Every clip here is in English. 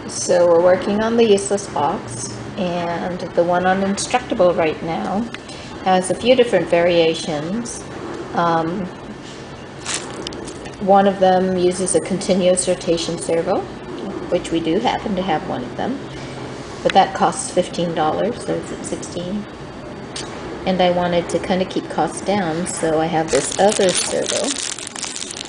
So we're working on the useless box, and the one on Instructable right now has a few different variations. One of them uses a continuous rotation servo, which we do happen to have one of them, but that costs $15, so it's at $16. And I wanted to kind of keep costs down, so I have this other servo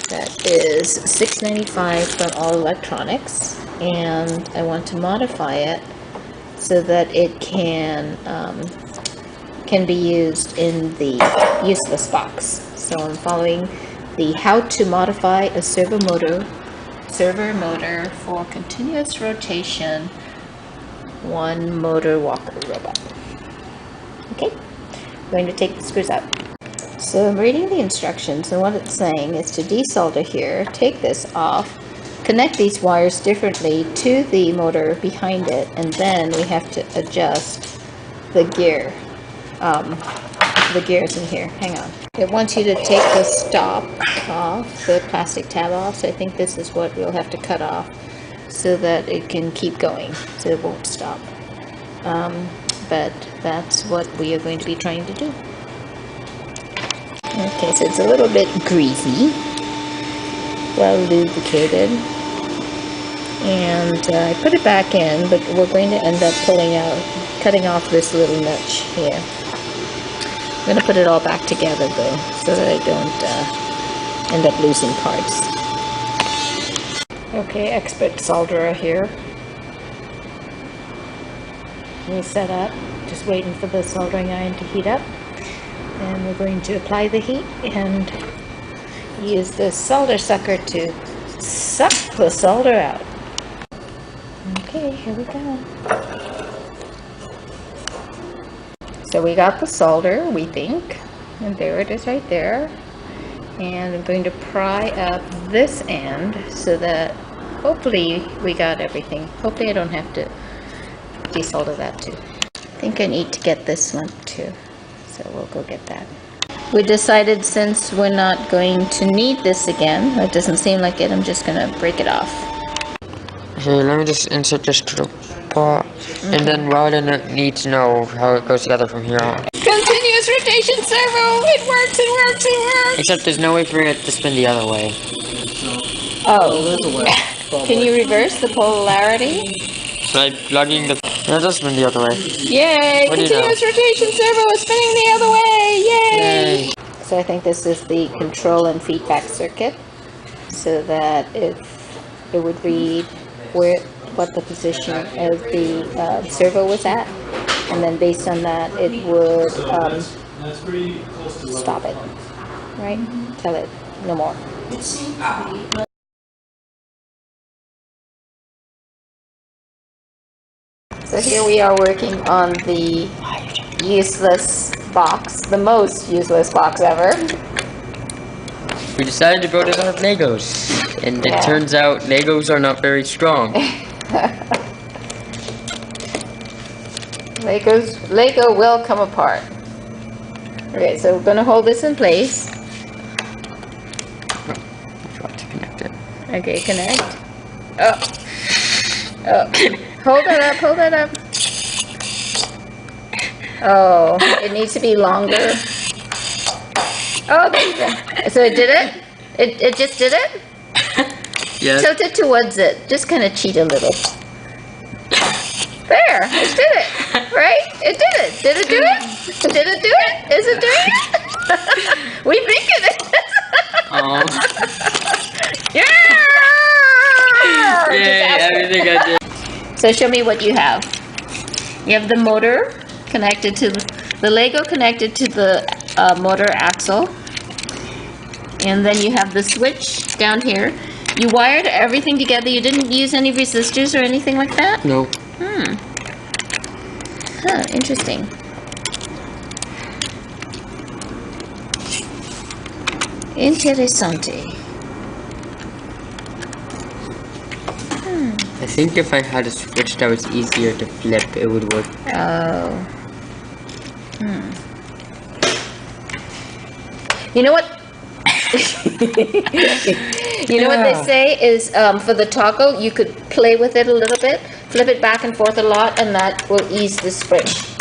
that is $6.95 from All Electronics, and I want to modify it so that it can be used in the useless box. So I'm following the how to modify a servo motor for continuous rotation, one motor walker robot. Okay, I'm going to take the screws out. So I'm reading the instructions, and what it's saying is to desolder here, take this off, connect these wires differently to the motor behind it, and then we have to adjust the gear, the gears in here. Hang on. It wants you to take the stop off, the plastic tab off, so I think this is what we'll have to cut off so that it can keep going, so it won't stop. But that's what we are going to be trying to do. Okay, so it's a little bit greasy, well lubricated, and I put it back in, but we're going to end up cutting off this little notch here. I'm going to put it all back together though, so that I don't end up losing parts. Okay, expert solderer here. We set up, just waiting for the soldering iron to heat up. And we're going to apply the heat and use the solder sucker to suck the solder out. Okay, here we go. So we got the solder, we think, and there it is right there. And I'm going to pry up this end so that hopefully we got everything. Hopefully I don't have to desolder that too. I think I need to get this one too. So we'll go get that. We decided since we're not going to need this again, it doesn't seem like it, I'm just going to break it off. Okay, let me just insert this to the pot, and then rather than need to know how it goes together from here on. Continuous rotation servo! It works, it works, it works! Except there's no way for it to spin the other way. Oh. Can you reverse the polarity? By plugging the... No, it does spin the other way. Yay! Continuous rotation servo is spinning the other way! Yay! So I think this is the control and feedback circuit, so that it would read what the position of the servo was at, and then based on that it would stop it, right? Tell it no more. So here we are working on the useless box, the most useless box ever. We decided to build it out of Legos, and it turns out Legos are not very strong. Lego will come apart. Okay, so we're going to hold this in place. I forgot to connect it. Okay, connect. Oh. Hold it up, hold it up. Oh, it needs to be longer. Oh, there you go. So it did it? It just did it? Yes. Tilt it towards it. Just kind of cheat a little. There, it did it. Right? It did it. Did it do it? Did it do it? Is it doing it? We think it is. Oh. Yeah! Yay, everything I did. So show me what you have. You have the motor connected to the Lego connected to the motor axle, and then you have the switch down here. You wired everything together. You didn't use any resistors or anything like that? No. Huh, interesting. Interessante. I think if I had a switch that was easier to flip, it would work. Oh. You know what? You know what they Yeah. say is, for the toggle, you could play with it a little bit, flip it back and forth a lot, and that will ease the spring.